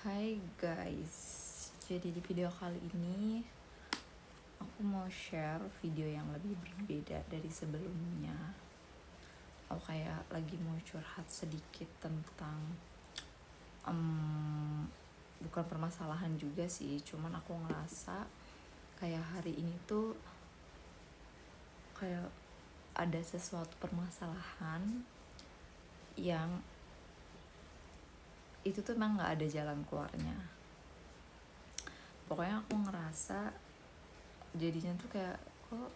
Hai guys, jadi di video kali ini aku mau share video yang lebih berbeda dari sebelumnya. Aku kayak lagi mau curhat sedikit tentang bukan permasalahan juga sih, cuman aku ngerasa kayak hari ini tuh kayak ada sesuatu permasalahan yang itu tuh emang gak ada jalan keluarnya. Pokoknya aku ngerasa jadinya tuh kayak kok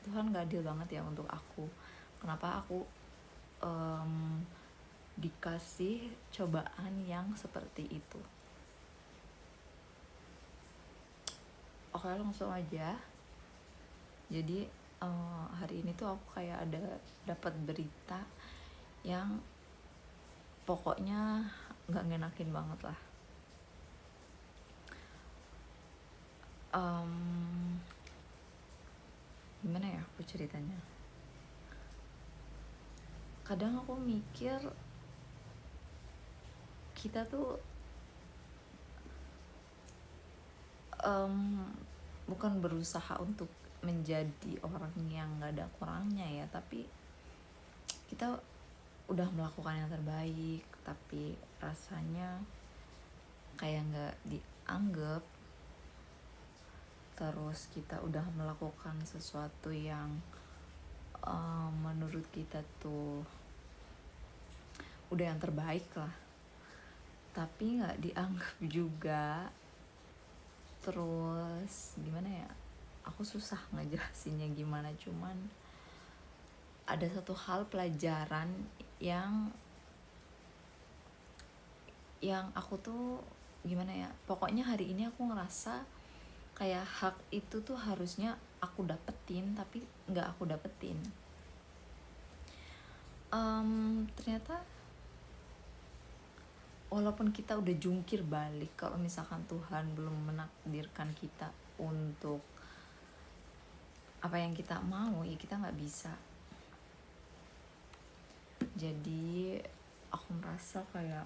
Tuhan gak adil banget ya untuk aku. Kenapa aku dikasih cobaan yang seperti itu? Oke, langsung aja. Jadi hari ini tuh aku kayak ada dapat berita yang pokoknya gak ngenakin banget lah. Gimana ya aku ceritanya? Kadang aku mikir kita tuh bukan berusaha untuk menjadi orang yang gak ada kurangnya ya, tapi kita udah melakukan yang terbaik, tapi rasanya kayak gak dianggap. Terus kita udah melakukan sesuatu yang menurut kita tuh udah yang terbaik lah, tapi gak dianggap juga. Terus gimana ya, aku susah ngejelasinnya gimana, cuman ada satu hal pelajaran yang aku tuh gimana ya, pokoknya hari ini aku ngerasa kayak hak itu tuh harusnya aku dapetin tapi gak aku dapetin. Ternyata walaupun kita udah jungkir balik, kalau misalkan Tuhan belum menakdirkan kita untuk apa yang kita mau, ya kita gak bisa. Jadi aku merasa kayak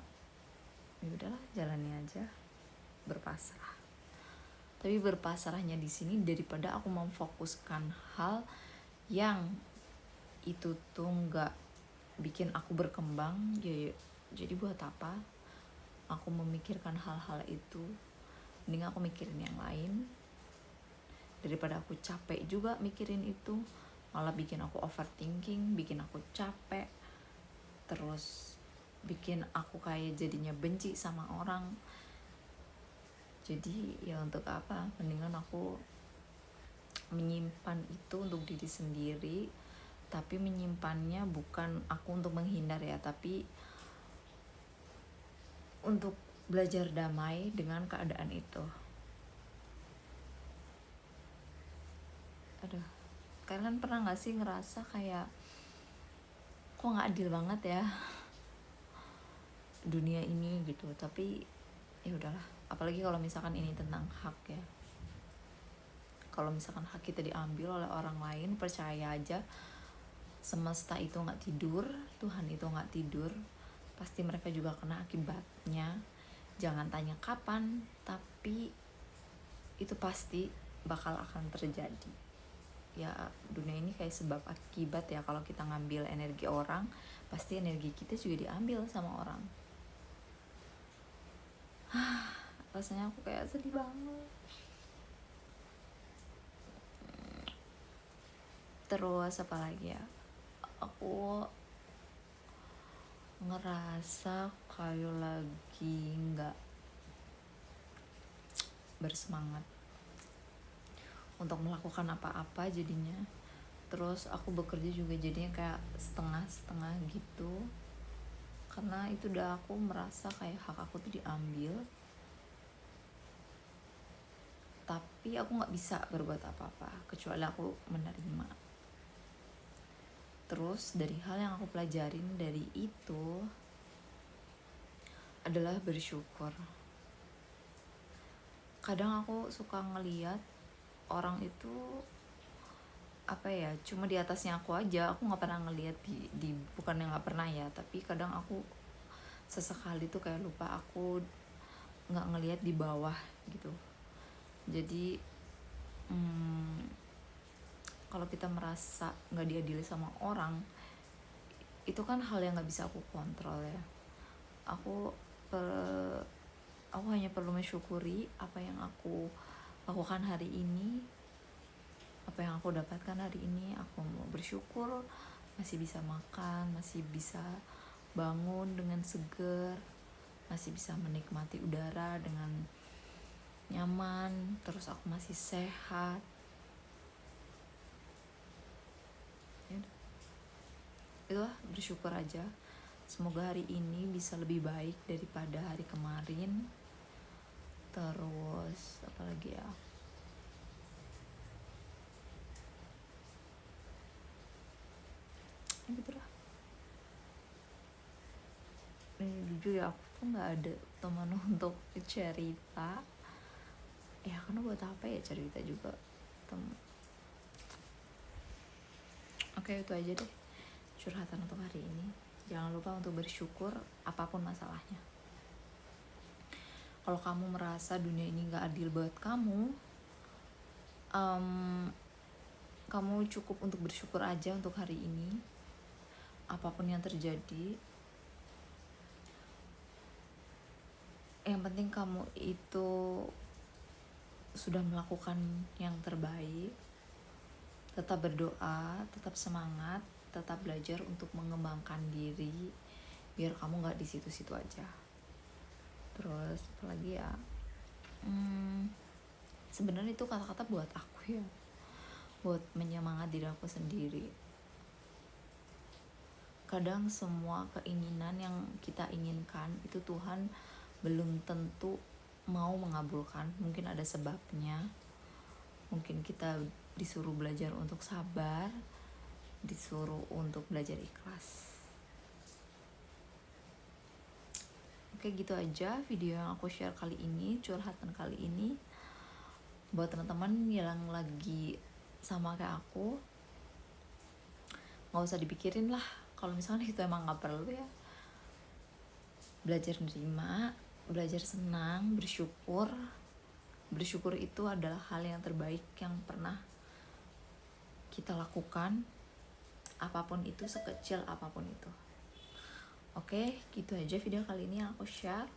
ya udahlah, jalani aja, berpasrah. Tapi berpasrahnya di sini daripada aku memfokuskan hal yang itu tuh nggak bikin aku berkembang, ya jadi buat apa aku memikirkan hal-hal itu? Mending aku mikirin yang lain, daripada aku capek juga mikirin itu, malah bikin aku overthinking, bikin aku capek, terus bikin aku kayak jadinya benci sama orang. Jadi ya untuk apa? Mendingan aku menyimpan itu untuk diri sendiri, tapi menyimpannya bukan aku untuk menghindar ya, tapi untuk belajar damai dengan keadaan itu. Aduh, kalian pernah gak sih ngerasa kayak kok gak adil banget ya dunia ini gitu? Tapi ya udahlah, apalagi kalau misalkan ini tentang hak ya. Kalau misalkan hak kita diambil oleh orang lain, percaya aja semesta itu gak tidur, Tuhan itu gak tidur, pasti mereka juga kena akibatnya. Jangan tanya kapan, tapi itu pasti bakal akan terjadi. Ya dunia ini kayak sebab akibat ya, kalau kita ngambil energi orang, pasti energi kita juga diambil sama orang. Rasanya aku kayak sedih banget. Terus apa lagi ya, aku ngerasa kayak lagi gak bersemangat untuk melakukan apa-apa jadinya. Terus aku bekerja juga jadinya kayak setengah-setengah gitu, karena itu udah aku merasa kayak hak aku tuh diambil, tapi aku gak bisa berbuat apa-apa kecuali aku menerima. Terus dari hal yang aku pelajarin dari itu adalah bersyukur. Kadang aku suka ngeliat orang itu apa ya, cuma di atasnya aku aja, aku nggak pernah ngeliat bukan yang nggak pernah ya, tapi kadang aku sesekali tuh kayak lupa aku nggak ngelihat di bawah gitu. Jadi kalau kita merasa nggak diadili sama orang, itu kan hal yang nggak bisa aku kontrol ya. Aku hanya perlu mensyukuri apa yang aku lakukan hari ini, apa yang aku dapatkan hari ini. Aku mau bersyukur masih bisa makan, masih bisa bangun dengan segar, masih bisa menikmati udara dengan nyaman, terus aku masih sehat. Itulah, bersyukur aja. Semoga hari ini bisa lebih baik daripada hari kemarin. Terus apalagi ya, gitulah. Jujur ya, aku tuh nggak ada teman untuk cerita ya, karena buat apa ya cerita juga. Oke, itu aja deh curhatan untuk hari ini. Jangan lupa untuk bersyukur apapun masalahnya. Kalau kamu merasa dunia ini gak adil buat kamu, kamu cukup untuk bersyukur aja untuk hari ini. Apapun yang terjadi, yang penting kamu itu sudah melakukan yang terbaik. Tetap berdoa, tetap semangat, tetap belajar untuk mengembangkan diri, biar kamu gak di situ-situ aja. Terus apalagi ya, sebenarnya itu kata-kata buat aku ya, buat menyemangat diri aku sendiri. Kadang semua keinginan yang kita inginkan itu Tuhan belum tentu mau mengabulkan. Mungkin ada sebabnya. Mungkin kita disuruh belajar untuk sabar, disuruh untuk belajar ikhlas. Oke, gitu aja video yang aku share kali ini, curhatan kali ini. Buat teman-teman yang lagi sama kayak aku, gak usah dipikirin lah kalau misalnya itu emang gak perlu ya. Belajar nerima, belajar senang, bersyukur. Bersyukur itu adalah hal yang terbaik yang pernah kita lakukan, apapun itu, sekecil apapun itu. Oke, gitu aja video kali ini yang aku share.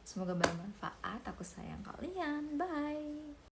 Semoga bermanfaat. Aku sayang kalian. Bye.